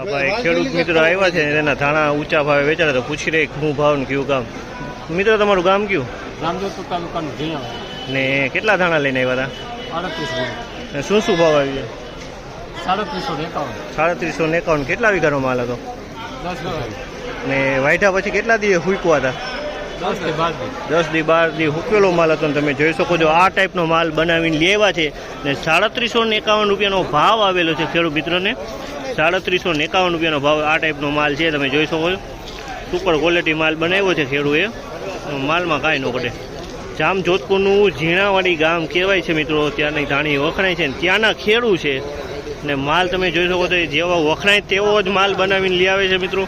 હા ભાઈ, ખેડૂત મિત્રો આવ્યા છે તેના ધાણા ઊંચા ભાવે વેચાતા તો પૂછી રહી શું ભાવ ને કયું ગામ. મિત્રો તમારું ગામ કયું? રામદેવપુર તાલુકાનું જીણા ને કેટલા ધાણા લઈને આવ્યા 38 હતા ને શું ભાવ આવી? 3751 3751. કેટલા વીઘાનો માલ હતો? 10 ને વાઢ્યા પછી કેટલા દિવસ ફૂંકવા હતા? 10 થી 12 દી. 10 થી 12 દી હુકેલો માલ હતો. તમે જોઈ શકો છો આ ટાઈપનો માલ બનાવીને લેવા છે ને 3751 રૂપિયાનો ભાવ આવેલો છે ખેડૂત મિત્રોને. 3751 રૂપિયાનો ભાવ આ ટાઈપનો માલ છે. તમે જોઈ શકો છો સુપર ક્વોલિટી માલ બનાવ્યો છે ખેડૂએ. માલમાં કાંઈ ન ઘટે. જામ જોધપુરનું ઝીણાવાડી ગામ કહેવાય છે મિત્રો. ત્યાંની ધાણી વખણાય છે ને ત્યાંના ખેડૂ છે ને માલ તમે જોઈ શકો છો જેવો વખણાય તેવો જ માલ બનાવીને લઈ આવે છે મિત્રો.